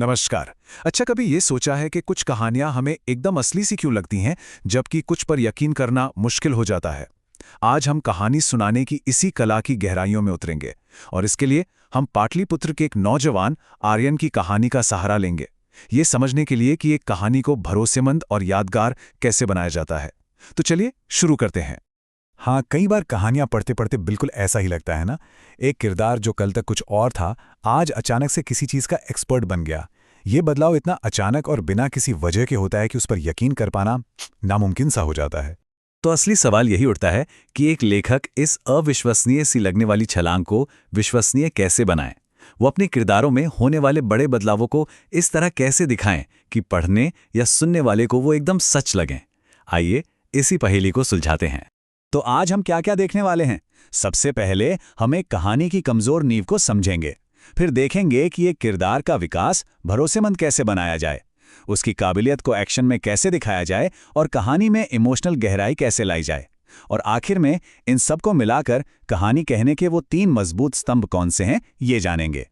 नमस्कार। अच्छा, कभी ये सोचा है कि कुछ कहानियां हमें एकदम असली सी क्यों लगती हैं, जबकि कुछ पर यकीन करना मुश्किल हो जाता है। आज हम कहानी सुनाने की इसी कला की गहराइयों में उतरेंगे और इसके लिए हम पाटलिपुत्र के एक नौजवान आर्यन की कहानी का सहारा लेंगे, ये समझने के लिए कि एक कहानी को भरोसेमंद और यादगार कैसे बनाया जाता है। तो चलिए शुरू करते हैं। हाँ, कई बार कहानियां पढ़ते पढ़ते बिल्कुल ऐसा ही लगता है ना। एक किरदार जो कल तक कुछ और था, आज अचानक से किसी चीज़ का एक्सपर्ट बन गया। ये बदलाव इतना अचानक और बिना किसी वजह के होता है कि उस पर यकीन कर पाना नामुमकिन सा हो जाता है। तो असली सवाल यही उठता है कि एक लेखक इस अविश्वसनीय सी लगने वाली छलांग को विश्वसनीय कैसे बनाए। वो अपने किरदारों में होने वाले बड़े बदलावों को इस तरह कैसे दिखाएं कि पढ़ने या सुनने वाले को वो एकदम सच लगें। आइए इसी पहेली को सुलझाते हैं। तो आज हम क्या क्या देखने वाले हैं? सबसे पहले हम एक कहानी की कमजोर नींव को समझेंगे। फिर देखेंगे कि एक किरदार का विकास भरोसेमंद कैसे बनाया जाए, उसकी काबिलियत को एक्शन में कैसे दिखाया जाए और कहानी में इमोशनल गहराई कैसे लाई जाए। और आखिर में इन सब को मिलाकर कहानी कहने के वो 3 मजबूत स्तंभ कौन से हैं, ये जानेंगे।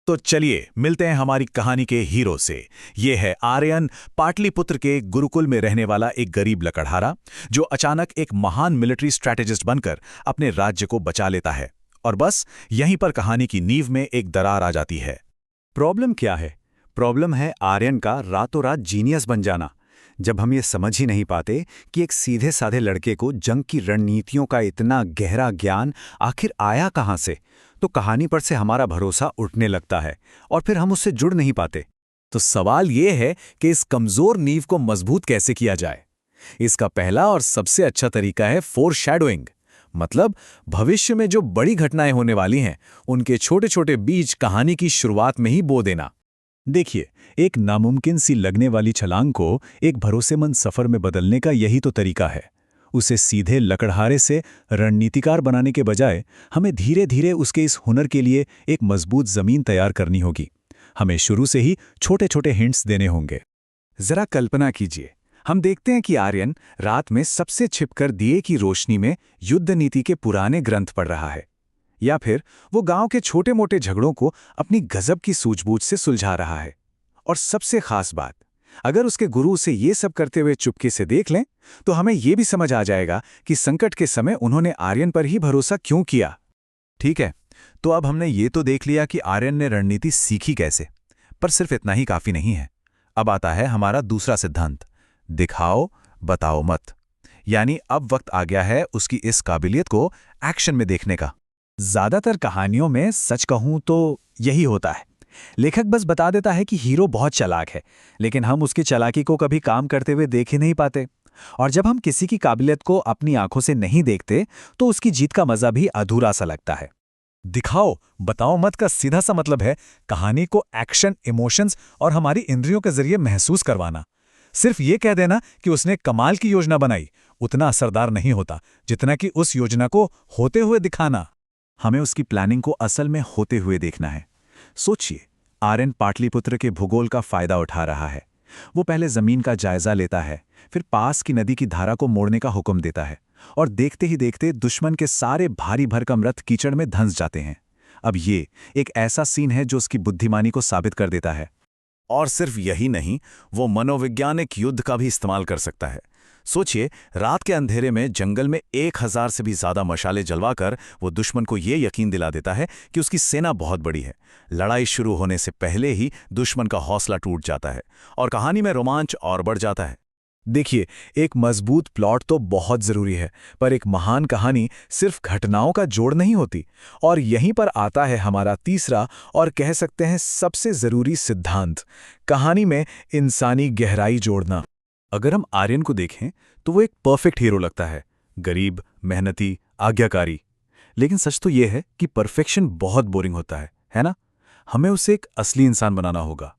तो चलिए मिलते हैं हमारी कहानी के हीरो से। ये है आर्यन, पाटलिपुत्र के गुरुकुल में रहने वाला एक गरीब लकड़हारा, जो अचानक एक महान मिलिट्री स्ट्रैटेजिस्ट बनकर अपने राज्य को बचा लेता है। और बस यहीं पर कहानी की नींव में एक दरार आ जाती है। प्रॉब्लम क्या है? प्रॉब्लम है आर्यन का रातों रात जीनियस बन जाना। जब हम ये समझ ही नहीं पाते कि एक सीधे साधे लड़के को जंग की रणनीतियों का इतना गहरा ज्ञान आखिर आया कहाँ से, तो कहानी पर से हमारा भरोसा उठने लगता है और फिर हम उससे जुड़ नहीं पाते। तो सवाल ये है कि इस कमजोर नींव को मजबूत कैसे किया जाए। इसका पहला और सबसे अच्छा तरीका है फोरशैडोइंग, मतलब भविष्य में जो बड़ी घटनाएं होने वाली हैं उनके छोटे छोटे बीज कहानी की शुरुआत में ही बो देना। देखिए, एक नामुमकिन सी लगने वाली छलांग को एक भरोसेमंद सफर में बदलने का यही तो तरीका है। उसे सीधे लकड़हारे से रणनीतिकार बनाने के बजाय हमें धीरे धीरे उसके इस हुनर के लिए एक मजबूत जमीन तैयार करनी होगी। हमें शुरू से ही छोटे छोटे हिंट्स देने होंगे। जरा कल्पना कीजिए, हम देखते हैं कि आर्यन रात में सबसे छिपकर दिए की रोशनी में युद्ध नीति के पुराने ग्रंथ पढ़ रहा है, या फिर वो गांव के छोटे मोटे झगड़ों को अपनी गजब की सूझबूझ से सुलझा रहा है। और सबसे खास बात, अगर उसके गुरु उसे ये सब करते हुए चुपके से देख लें, तो हमें ये भी समझ आ जाएगा कि संकट के समय उन्होंने आर्यन पर ही भरोसा क्यों किया। ठीक है, तो अब हमने ये तो देख लिया कि आर्यन ने रणनीति सीखी कैसे, पर सिर्फ इतना ही काफी नहीं है। अब आता है हमारा दूसरा सिद्धांत, दिखाओ बताओ मत। यानी अब वक्त आ गया है उसकी इस काबिलियत को एक्शन में देखने का। ज्यादातर कहानियों में सच कहूं तो यही होता है। लेखक बस बता देता है कि हीरो बहुत चालाक है, लेकिन हम उसकी चालाकी को कभी काम करते हुए देख ही नहीं पाते। और जब हम किसी की काबिलियत को अपनी आंखों से नहीं देखते, तो उसकी जीत का मजा भी अधूरा सा लगता है। दिखाओ बताओ मत का सीधा सा मतलब है कहानी को एक्शन, इमोशंस और हमारी इंद्रियों के जरिए महसूस करवाना। सिर्फ ये कह देना कि उसने कमाल की योजना बनाई उतना असरदार नहीं होता जितना कि उस योजना को होते हुए दिखाना। हमें उसकी प्लानिंग को असल में होते हुए देखना है। सोचिए, आर्यन पाटलिपुत्र के भूगोल का फायदा उठा रहा है। वो पहले जमीन का जायजा लेता है, फिर पास की नदी की धारा को मोड़ने का हुक्म देता है, और देखते ही देखते दुश्मन के सारे भारी भरकम रथ कीचड़ में धंस जाते हैं। अब ये एक ऐसा सीन है जो उसकी बुद्धिमानी को साबित कर देता है। और सिर्फ यही नहीं, वो मनोवैज्ञानिक युद्ध का भी इस्तेमाल कर सकता है। सोचिए, रात के अंधेरे में जंगल में 1000 से भी ज्यादा मशाले जलवाकर वो दुश्मन को ये यकीन दिला देता है कि उसकी सेना बहुत बड़ी है। लड़ाई शुरू होने से पहले ही दुश्मन का हौसला टूट जाता है और कहानी में रोमांच और बढ़ जाता है। देखिए, एक मजबूत प्लॉट तो बहुत जरूरी है, पर एक महान कहानी सिर्फ घटनाओं का जोड़ नहीं होती। और यहीं पर आता है हमारा तीसरा और कह सकते हैं सबसे जरूरी सिद्धांत, कहानी में इंसानी गहराई जोड़ना। अगर हम आर्यन को देखें तो वो एक परफेक्ट हीरो लगता है, गरीब, मेहनती, आज्ञाकारी। लेकिन सच तो ये है कि परफेक्शन बहुत बोरिंग होता है ना? हमें उसे एक असली इंसान बनाना होगा,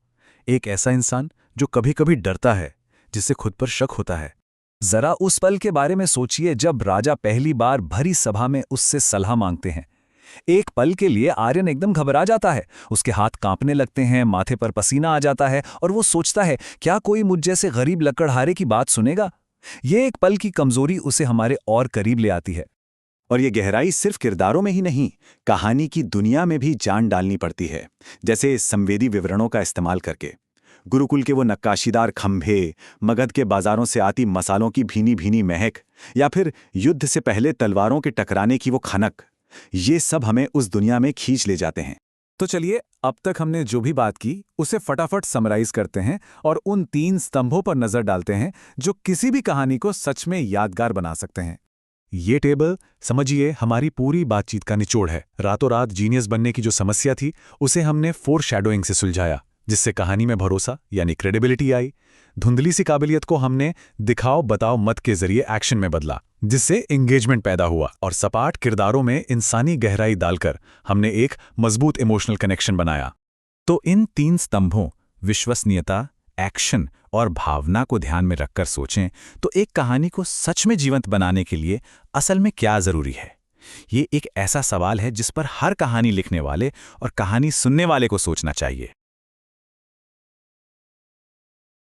एक ऐसा इंसान जो कभी कभी डरता है, जिसे खुद पर शक होता है। जरा उस पल के बारे में सोचिए जब राजा पहली बार भरी सभा में उससे सलाह मांगते हैं। एक पल के लिए आर्यन एकदम घबरा जाता है, उसके हाथ कांपने लगते हैं, माथे पर पसीना आ जाता है और वो सोचता है क्या कोई मुझ जैसे गरीब लकड़हारे की बात सुनेगा। ये एक पल की कमजोरी उसे हमारे और करीब ले आती है। और ये गहराई सिर्फ किरदारों में ही नहीं, कहानी की दुनिया में भी जान डालनी पड़ती है, जैसे संवेदी विवरणों का इस्तेमाल करके। गुरुकुल के वो नक्काशीदार खंभे, मगध के बाजारों से आती मसालों की भीनी भीनी महक, या फिर युद्ध से पहले तलवारों के टकराने की वो खनक, ये सब हमें उस दुनिया में खींच ले जाते हैं। तो चलिए, अब तक हमने जो भी बात की उसे फटाफट समराइज करते हैं और उन 3 स्तंभों पर नजर डालते हैं जो किसी भी कहानी को सच में यादगार बना सकते हैं। ये टेबल, समझिए, हमारी पूरी बातचीत का निचोड़ है। रातों रात जीनियस बनने की जो समस्या थी उसे हमने फोरशैडोइंग से सुलझाया, जिससे कहानी में भरोसा यानी क्रेडिबिलिटी आई। धुंधली सी काबिलियत को हमने दिखाओ बताओ मत के जरिए एक्शन में बदला, जिससे एंगेजमेंट पैदा हुआ। और सपाट किरदारों में इंसानी गहराई डालकर हमने एक मजबूत इमोशनल कनेक्शन बनाया। तो इन 3 स्तंभों, विश्वसनीयता, एक्शन और भावना को ध्यान में रखकर सोचें तो एक कहानी को सच में जीवंत बनाने के लिए असल में क्या जरूरी है। ये एक ऐसा सवाल है जिस पर हर कहानी लिखने वाले और कहानी सुनने वाले को सोचना चाहिए।